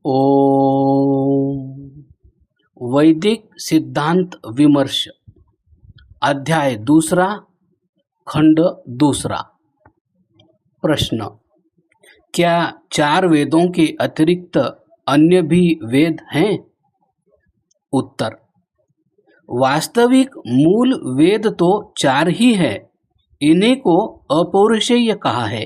ओम वैदिक सिद्धांत विमर्श अध्याय दूसरा खंड दूसरा। प्रश्न, क्या 4 वेदों के अतिरिक्त अन्य भी वेद हैं? उत्तर, वास्तविक मूल वेद तो 4 ही है। इन्हीं को अपौरुषेय कहा है,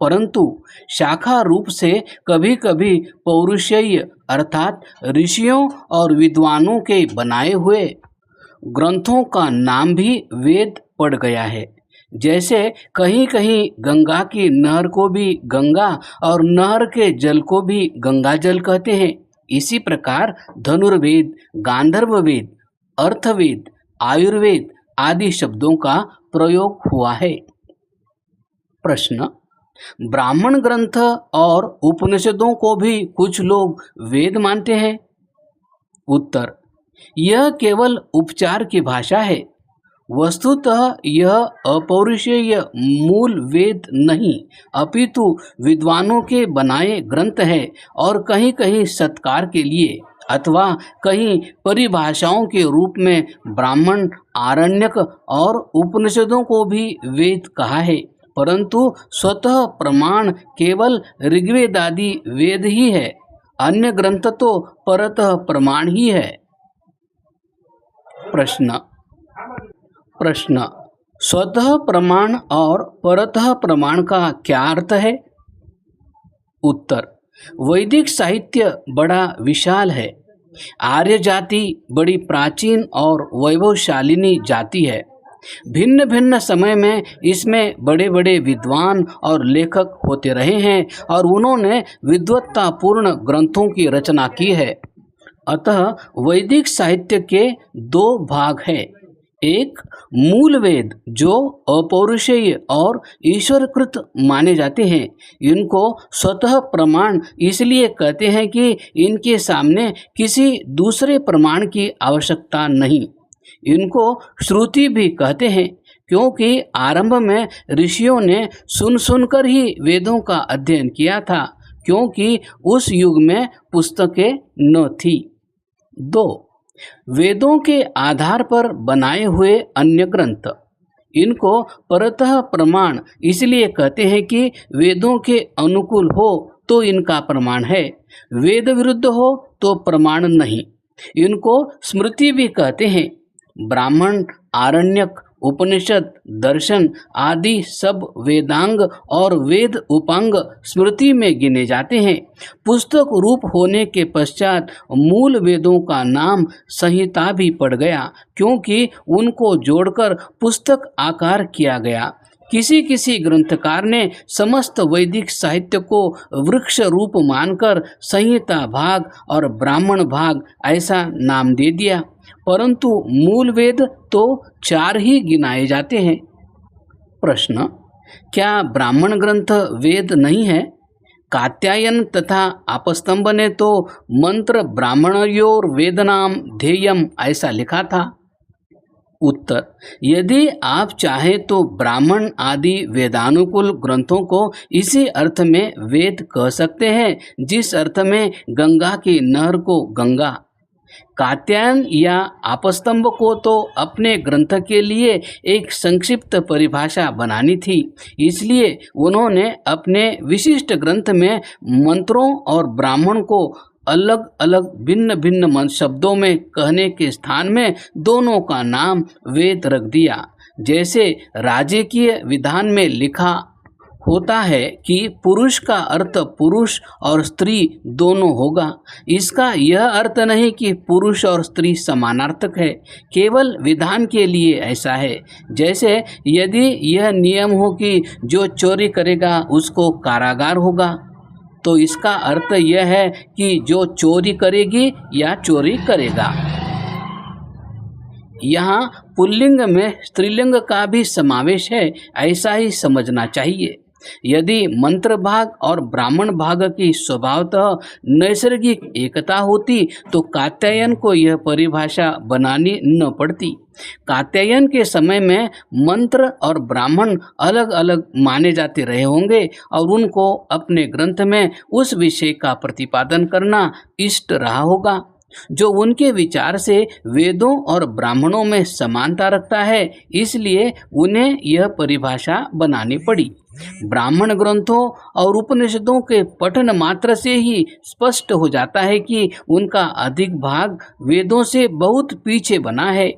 परंतु शाखा रूप से कभी कभी पौरुषेय अर्थात ऋषियों और विद्वानों के बनाए हुए ग्रंथों का नाम भी वेद पड़ गया है। जैसे कहीं कहीं गंगा की नहर को भी गंगा और नहर के जल को भी गंगा जल कहते हैं। इसी प्रकार धनुर्वेद, गांधर्व वेद, अर्थवेद, आयुर्वेद आदि शब्दों का प्रयोग हुआ है। प्रश्न, ब्राह्मण ग्रंथ और उपनिषदों को भी कुछ लोग वेद मानते हैं। उत्तर, यह केवल उपचार की भाषा है। वस्तुतः यह अपौरुषेय मूल वेद नहीं, अपितु विद्वानों के बनाए ग्रंथ है और कहीं कहीं सत्कार के लिए अथवा कहीं परिभाषाओं के रूप में ब्राह्मण, आरण्यक और उपनिषदों को भी वेद कहा है, परंतु स्वतः प्रमाण केवल ऋग्वेद आदि वेद ही है। अन्य ग्रंथ तो परतः प्रमाण ही है। प्रश्न, स्वतः प्रमाण और परतः प्रमाण का क्या अर्थ है? उत्तर, वैदिक साहित्य बड़ा विशाल है। आर्य जाति बड़ी प्राचीन और वैभवशालिनी जाति है। भिन्न भिन्न समय में इसमें बड़े बड़े विद्वान और लेखक होते रहे हैं और उन्होंने विद्वत्तापूर्ण ग्रंथों की रचना की है। अतः वैदिक साहित्य के 2 भाग हैं। एक मूल वेद जो अपौरुषेय और ईश्वरकृत माने जाते हैं। इनको स्वतः प्रमाण इसलिए कहते हैं कि इनके सामने किसी दूसरे प्रमाण की आवश्यकता नहीं। इनको श्रुति भी कहते हैं, क्योंकि आरंभ में ऋषियों ने सुन सुनकर ही वेदों का अध्ययन किया था, क्योंकि उस युग में पुस्तकें न थी। 2 वेदों के आधार पर बनाए हुए अन्य ग्रंथ। इनको परतः प्रमाण इसलिए कहते हैं कि वेदों के अनुकूल हो तो इनका प्रमाण है, वेद विरुद्ध हो तो प्रमाण नहीं। इनको स्मृति भी कहते हैं। ब्राह्मण, आरण्यक, उपनिषद, दर्शन आदि सब वेदांग और वेद उपांग स्मृति में गिने जाते हैं। पुस्तक रूप होने के पश्चात मूल वेदों का नाम संहिता भी पड़ गया, क्योंकि उनको जोड़कर पुस्तक आकार किया गया। किसी किसी ग्रंथकार ने समस्त वैदिक साहित्य को वृक्ष रूप मानकर संहिता भाग और ब्राह्मण भाग ऐसा नाम दे दिया, परंतु मूल वेद तो 4 ही गिनाए जाते हैं। प्रश्न, क्या ब्राह्मण ग्रंथ वेद नहीं है? कात्यायन तथा आपस्तंभ ने तो मंत्र ब्राह्मणयोर वेदनाम ध्येयम ऐसा लिखा था। उत्तर, यदि आप चाहें तो ब्राह्मण आदि वेदानुकूल ग्रंथों को इसी अर्थ में वेद कह सकते हैं जिस अर्थ में गंगा की नहर को गंगा। कात्यायन या आपस्तंभ को तो अपने ग्रंथ के लिए एक संक्षिप्त परिभाषा बनानी थी, इसलिए उन्होंने अपने विशिष्ट ग्रंथ में मंत्रों और ब्राह्मण को अलग अलग भिन्न भिन्न शब्दों में कहने के स्थान में दोनों का नाम वेद रख दिया। जैसे राजकीय विधान में लिखा होता है कि पुरुष का अर्थ पुरुष और स्त्री दोनों होगा। इसका यह अर्थ नहीं कि पुरुष और स्त्री समानार्थक है, केवल विधान के लिए ऐसा है। जैसे यदि यह नियम हो कि जो चोरी करेगा उसको कारागार होगा, तो इसका अर्थ यह है कि जो चोरी करेगी या चोरी करेगा। यहाँ पुल्लिंग में स्त्रीलिंग का भी समावेश है, ऐसा ही समझना चाहिए। यदि मंत्र भाग और ब्राह्मण भाग की स्वभावतः नैसर्गिक एकता होती तो कात्यायन को यह परिभाषा बनानी न पड़ती। कात्यायन के समय में मंत्र और ब्राह्मण अलग अलग माने जाते रहे होंगे और उनको अपने ग्रंथ में उस विषय का प्रतिपादन करना इष्ट रहा होगा जो उनके विचार से वेदों और ब्राह्मणों में समानता रखता है, इसलिए उन्हें यह परिभाषा बनानी पड़ी। ब्राह्मण ग्रंथों और उपनिषदों के पठन मात्र से ही स्पष्ट हो जाता है कि उनका अधिक भाग वेदों से बहुत पीछे बना है।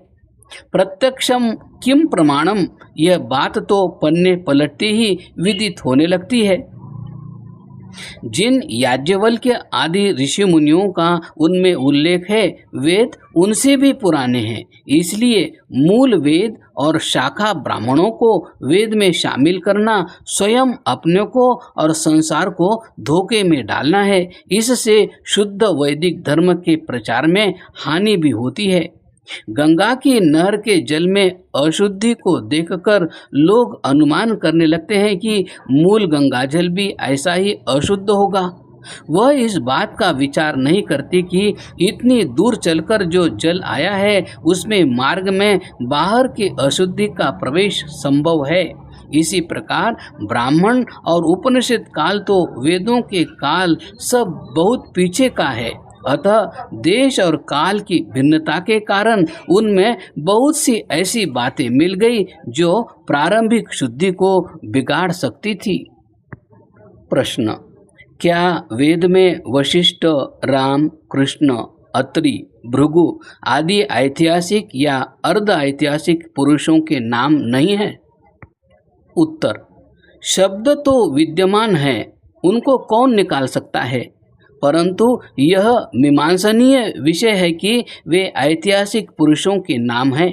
प्रत्यक्षम किम प्रमाणम, यह बात तो पन्ने पलटते ही विदित होने लगती है। जिन याज्ञवल्क्य आदि ऋषि मुनियों का उनमें उल्लेख है, वेद उनसे भी पुराने हैं, इसलिए मूल वेद और शाखा ब्राह्मणों को वेद में शामिल करना स्वयं अपने को और संसार को धोखे में डालना है। इससे शुद्ध वैदिक धर्म के प्रचार में हानि भी होती है। गंगा की नहर के जल में अशुद्धि को देखकर लोग अनुमान करने लगते हैं कि मूल गंगा जल भी ऐसा ही अशुद्ध होगा। वह इस बात का विचार नहीं करती कि इतनी दूर चलकर जो जल आया है उसमें मार्ग में बाहर की अशुद्धि का प्रवेश संभव है। इसी प्रकार ब्राह्मण और उपनिषद काल तो वेदों के काल सब बहुत पीछे का है। अतः देश और काल की भिन्नता के कारण उनमें बहुत सी ऐसी बातें मिल गई जो प्रारंभिक शुद्धि को बिगाड़ सकती थी। प्रश्न: क्या वेद में वशिष्ठ, राम, कृष्ण, अत्रि, भृगु आदि ऐतिहासिक या अर्ध ऐतिहासिक पुरुषों के नाम नहीं हैं? उत्तर: शब्द तो विद्यमान है, उनको कौन निकाल सकता है, परंतु यह मीमांसनीय विषय है कि वे ऐतिहासिक पुरुषों के नाम हैं।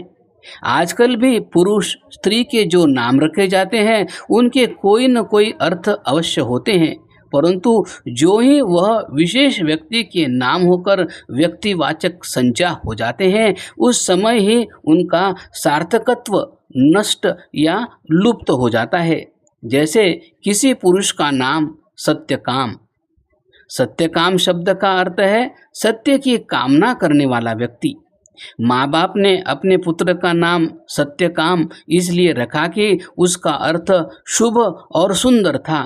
आजकल भी पुरुष स्त्री के जो नाम रखे जाते हैं उनके कोई न कोई अर्थ अवश्य होते हैं, परंतु जो ही वह विशेष व्यक्ति के नाम होकर व्यक्तिवाचक संज्ञा हो जाते हैं उस समय ही उनका सार्थकत्व नष्ट या लुप्त हो जाता है। जैसे किसी पुरुष का नाम सत्यकाम। सत्यकाम शब्द का अर्थ है सत्य की कामना करने वाला व्यक्ति। माँ बाप ने अपने पुत्र का नाम सत्यकाम इसलिए रखा कि उसका अर्थ शुभ और सुंदर था,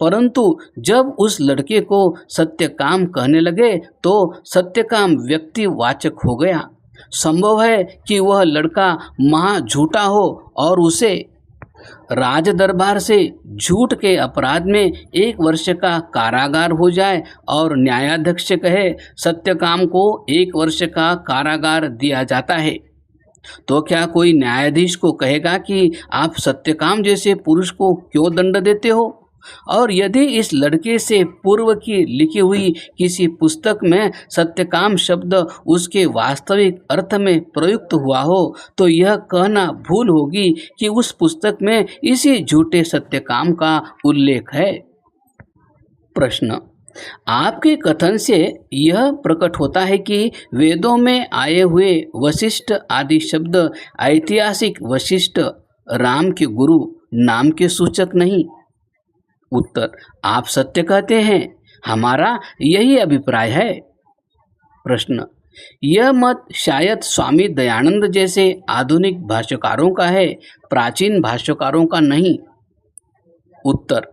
परंतु जब उस लड़के को सत्यकाम कहने लगे तो सत्यकाम व्यक्ति वाचक हो गया। संभव है कि वह लड़का महा झूठा हो और उसे राज दरबार से झूठ के अपराध में 1 वर्ष का कारागार हो जाए और न्यायाध्यक्ष कहे सत्यकाम को 1 वर्ष का कारागार दिया जाता है, तो क्या कोई न्यायाधीश को कहेगा कि आप सत्यकाम जैसे पुरुष को क्यों दंड देते हो? और यदि इस लड़के से पूर्व की लिखी हुई किसी पुस्तक में सत्यकाम शब्द उसके वास्तविक अर्थ में प्रयुक्त हुआ हो तो यह कहना भूल होगी कि उस पुस्तक में इसी झूठे सत्यकाम का उल्लेख है। प्रश्न: आपके कथन से यह प्रकट होता है कि वेदों में आए हुए वशिष्ठ आदि शब्द ऐतिहासिक वशिष्ठ राम के गुरु नाम के सूचक नहीं। उत्तर: आप सत्य कहते हैं, हमारा यही अभिप्राय है। प्रश्न: यह मत शायद स्वामी दयानंद जैसे आधुनिक भाष्यकारों का है, प्राचीन भाष्यकारों का नहीं। उत्तर: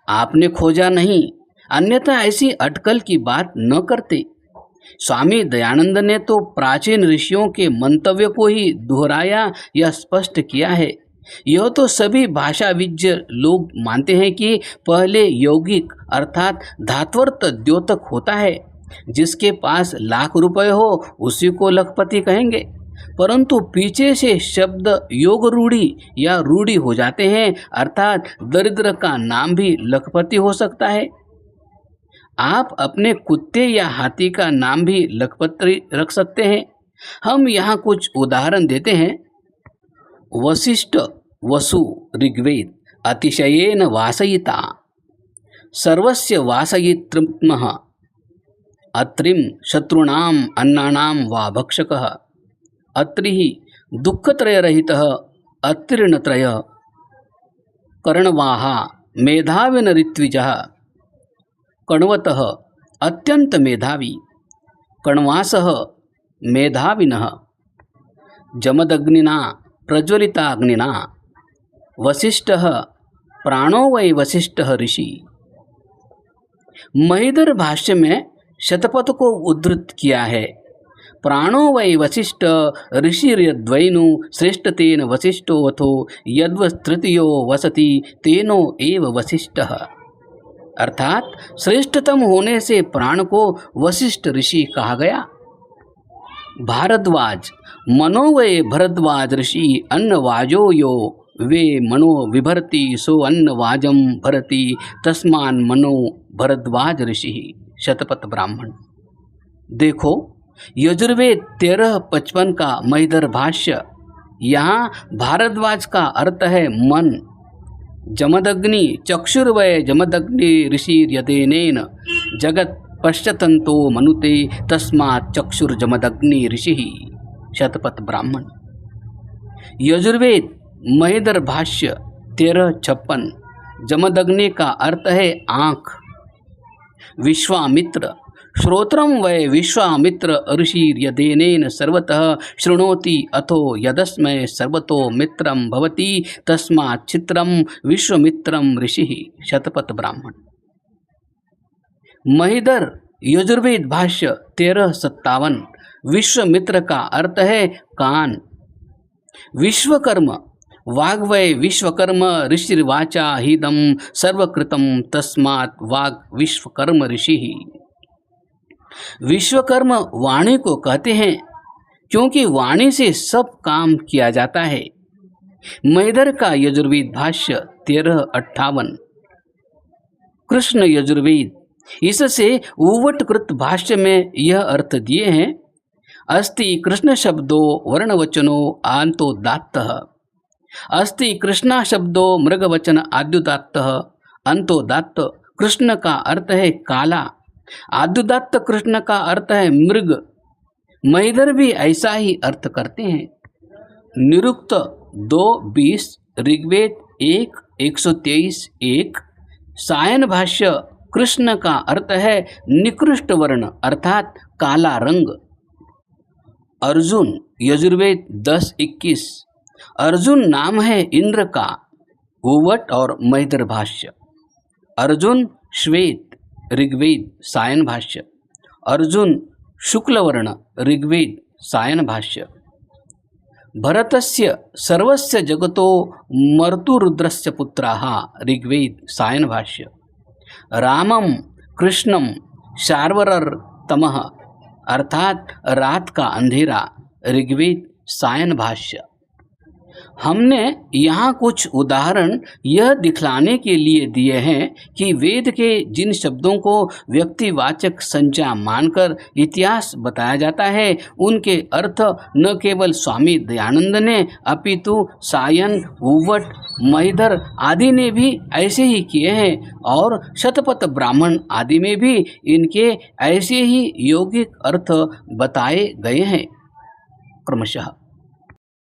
आपने खोजा नहीं, अन्यथा ऐसी अटकल की बात न करते। स्वामी दयानंद ने तो प्राचीन ऋषियों के मंतव्य को ही दोहराया या स्पष्ट किया है। यह तो सभी भाषाविज्ञ लोग मानते हैं कि पहले यौगिक अर्थात धात्वर्थ द्योतक होता है। जिसके पास लाख रुपए हो उसी को लखपति कहेंगे, परंतु पीछे से शब्द योग रूढ़ी या रूढ़ी हो जाते हैं, अर्थात दरिद्र का नाम भी लखपति हो सकता है। आप अपने कुत्ते या हाथी का नाम भी लखपति रख सकते हैं। हम यहाँ कुछ उदाहरण देते हैं। वशिष्ठ वसु ऋग्वेद अतिशयेन वासयिता सर्वस्य वासयितृमः अत्रिं शत्रूणाम अन्नानाम वा भक्षकः अत्रिः दुःखत्रयरहितः अत्रिणत्रय कर्णवाहा मेधाविन ऋत्विजः कण्वतः अत्यंत मेधावी, कण्वासः मेधाविनः, जमदग्निना प्रज्वलिताग्निना, वसिष्ठः प्राणो वै वसिष्ठः ऋषि। महिधर भाष्य में शतपथ को उद्धृत किया है। प्राणो वै वसिष्ठ ऋषिर्यद्वैनु श्रेष्ठतेन वसिष्ठो अथो यद्व तृतीयो वसति तेनो एव वसिष्ठः। अर्थात श्रेष्ठतम होने से प्राण को वशिष्ठ ऋषि कहा गया। भारद्वाज मनो वै भरद्वाज ऋषि अन्नवाजो यो वे मनो विभरति सो अन्नवाजम भरति तस्मान मनो भरद्वाज ऋषि। शतपथ ब्राह्मण। देखो यजुर्वेद 13:55 का महिधर भाष्य। यहाँ भारद्वाज का अर्थ है मन। जमदग्नि चक्षुर्वय जमदग्नि ऋषिर्यदेनेन जगत पश्यतंतो मनुते तस्मात् चक्षुर्जमदग्नि ऋषि। शतपथ ब्राह्मण। यजुर्वेद महिधर भाष्य 13:56 जमदग्नि का अर्थ है आँख। विश्वामित्र श्रोत्रम वै विश्वामित्र ऋषिर्यदेनेन सर्वतः शृणोति अथो यदस्मै सर्वतो मित्रं भवति तस्मात् चित्रम विश्वमित्रम ऋषि। शतपथ ब्राह्मण। महिधर यजुर्वेद भाष्य 13:57 विश्वमित्र का अर्थ है कान। विश्वकर्म वाग्वै विश्वकर्म ऋषिर्वाचा हिदम सर्वकृतम तस्मात् वाग विश्वकर्म ऋषि। विश्वकर्म वाणी को कहते हैं क्योंकि वाणी से सब काम किया जाता है। महिधर का यजुर्वेद भाष्य 13:58 कृष्ण यजुर्वेद। इससे उवटकृत भाष्य में यह अर्थ दिए हैं। अस्ति कृष्ण शब्दो वर्णवचनो आन्तोदात्तः। अस्ति कृष्णा शब्दो मृगवचन आद्युदात्तः अंतोदात्त। कृष्ण का अर्थ है काला, आद्युदात्त कृष्ण का अर्थ है मृग। महिधर भी ऐसा ही अर्थ करते हैं। निरुक्त 2:20 ऋग्वेद 1:123 सायन भाष्य। कृष्ण का अर्थ है निकृष्ट वर्ण अर्थात काला रंग। अर्जुन यजुर्वेद 10:21 अर्जुन नाम है इंद्र का। उवट और महिधर भाष्य। अर्जुन श्वेत ऋग्वेद सायन भाष्य। अर्जुन शुक्लवर्ण ऋग्वेद सायन भाष्य। भरतस्य सर्वस्य जगतो मर्तुरुद्रस्य पुत्राः ऋग्वेद सायन भाष्य। रामम कृष्णम शार्वरर तमः अर्थात रात का अंधेरा ऋग्वेद सायन भाष्य। हमने यहाँ कुछ उदाहरण यह दिखलाने के लिए दिए हैं कि वेद के जिन शब्दों को व्यक्तिवाचक संज्ञा मानकर इतिहास बताया जाता है उनके अर्थ न केवल स्वामी दयानंद ने अपितु सायन, उवट, महिधर आदि ने भी ऐसे ही किए हैं और शतपथ ब्राह्मण आदि में भी इनके ऐसे ही यौगिक अर्थ बताए गए हैं क्रमशः।